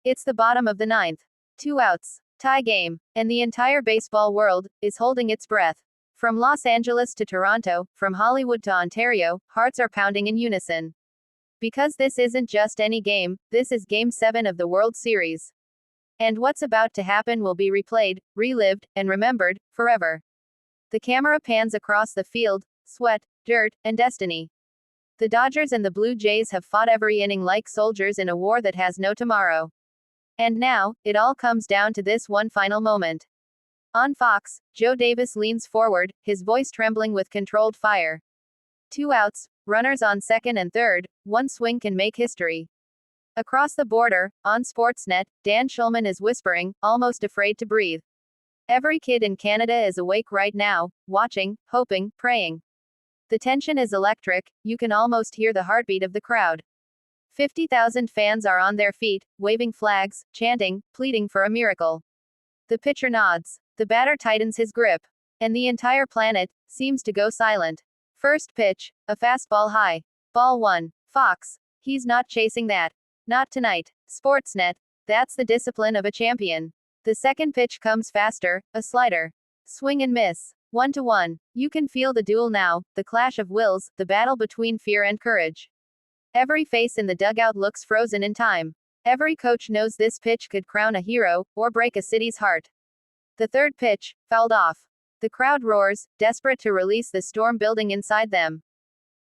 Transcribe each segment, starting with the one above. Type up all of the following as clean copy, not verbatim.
It's the bottom of the ninth. 2 outs. Tie game. And the entire baseball world is holding its breath. From Los Angeles to Toronto, from Hollywood to Ontario, hearts are pounding in unison. Because this isn't just any game, this is Game 7 of the World Series. And what's about to happen will be replayed, relived, and remembered, forever. The camera pans across the field, sweat, dirt, and destiny. The Dodgers and the Blue Jays have fought every inning like soldiers in a war that has no tomorrow. And now, it all comes down to this one final moment. On Fox, Joe Davis leans forward, his voice trembling with controlled fire. 2 outs, runners on second and third, one swing can make history. Across the border, on Sportsnet, Dan Shulman is whispering, almost afraid to breathe. Every kid in Canada is awake right now, watching, hoping, praying. The tension is electric, you can almost hear the heartbeat of the crowd. 50,000 fans are on their feet, waving flags, chanting, pleading for a miracle. The pitcher nods. The batter tightens his grip. And the entire planet seems to go silent. First pitch, a fastball high. Ball 1. Fox. He's not chasing that. Not tonight. Sportsnet. That's the discipline of a champion. The second pitch comes faster, a slider. Swing and miss. 1-1. You can feel the duel now, the clash of wills, the battle between fear and courage. Every face in the dugout looks frozen in time. Every coach knows this pitch could crown a hero, or break a city's heart. The third pitch, fouled off. The crowd roars, desperate to release the storm building inside them.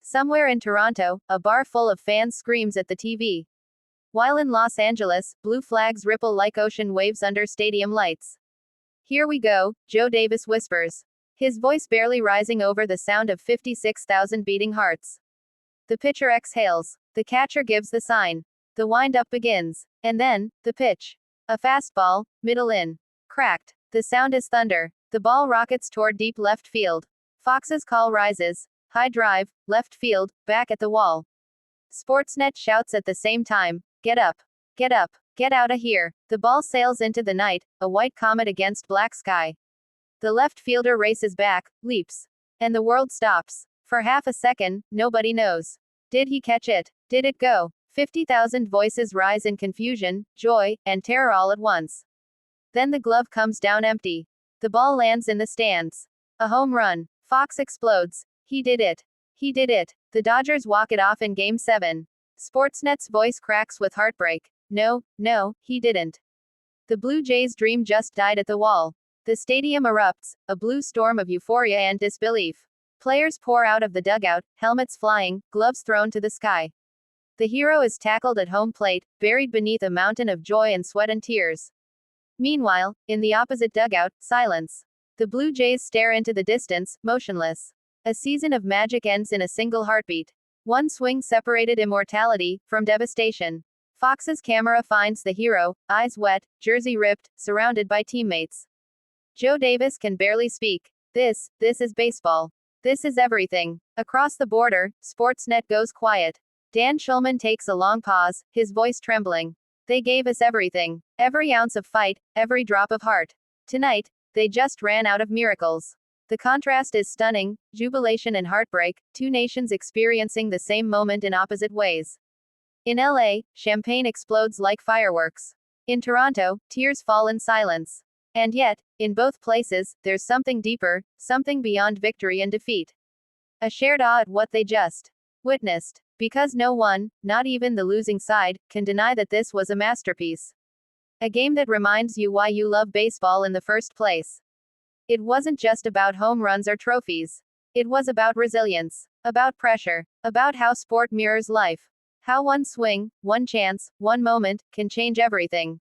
Somewhere in Toronto, a bar full of fans screams at the TV. While in Los Angeles, blue flags ripple like ocean waves under stadium lights. Here we go, Joe Davis whispers. His voice barely rising over the sound of 56,000 beating hearts. The pitcher exhales. The catcher gives the sign. The wind-up begins. And then, the pitch. A fastball, middle in. Cracked. The sound is thunder. The ball rockets toward deep left field. Fox's call rises. High drive, left field, back at the wall. Sportsnet shouts at the same time, "Get up! Get up! Get out of here!" The ball sails into the night, a white comet against black sky. The left fielder races back, leaps. And the world stops. For half a second, nobody knows. Did he catch it? Did it go? 50,000 voices rise in confusion, joy, and terror all at once. Then the glove comes down empty. The ball lands in the stands. A home run. Fox explodes. He did it. He did it. The Dodgers walk it off in Game 7. Sportsnet's voice cracks with heartbreak. No, he didn't. The Blue Jays' dream just died at the wall. The stadium erupts, a blue storm of euphoria and disbelief. Players pour out of the dugout, helmets flying, gloves thrown to the sky. The hero is tackled at home plate, buried beneath a mountain of joy and sweat and tears. Meanwhile, in the opposite dugout, silence. The Blue Jays stare into the distance, motionless. A season of magic ends in a single heartbeat. One swing separated immortality from devastation. Fox's camera finds the hero, eyes wet, jersey ripped, surrounded by teammates. Joe Davis can barely speak. This is baseball. This is everything. Across the border, Sportsnet goes quiet. Dan Shulman takes a long pause, his voice trembling. They gave us everything. Every ounce of fight, every drop of heart. Tonight, they just ran out of miracles. The contrast is stunning, jubilation and heartbreak, two nations experiencing the same moment in opposite ways. In LA, champagne explodes like fireworks. In Toronto, tears fall in silence. And yet, in both places, there's something deeper, something beyond victory and defeat. A shared awe at what they just witnessed. Because no one, not even the losing side, can deny that this was a masterpiece. A game that reminds you why you love baseball in the first place. It wasn't just about home runs or trophies. It was about resilience, about pressure, about how sport mirrors life. How one swing, one chance, one moment, can change everything.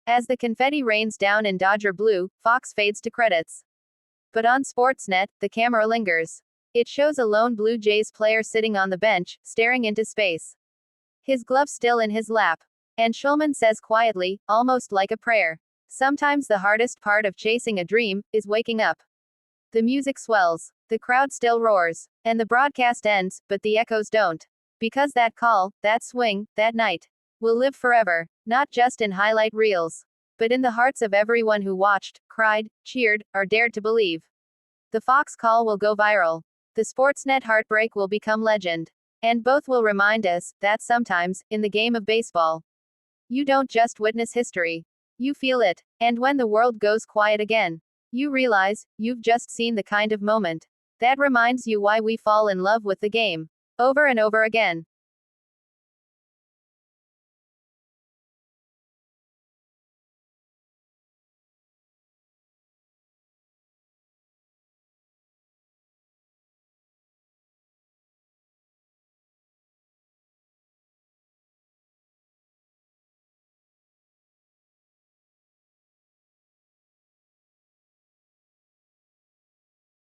As the confetti rains down in Dodger blue, Fox fades to credits. But on Sportsnet, the camera lingers. It shows a lone Blue Jays player sitting on the bench, staring into space. His glove still in his lap. And Shulman says quietly, almost like a prayer, "Sometimes the hardest part of chasing a dream is waking up." The music swells. The crowd still roars. And the broadcast ends, but the echoes don't. Because that call, that swing, that night, will live forever, not just in highlight reels, but in the hearts of everyone who watched, cried, cheered, or dared to believe. The Fox call will go viral. The Sportsnet heartbreak will become legend. And both will remind us that sometimes, in the game of baseball, You don't just witness history. You feel it. And when the world goes quiet again, you realize, you've just seen the kind of moment that reminds you why we fall in love with the game. Over and over again.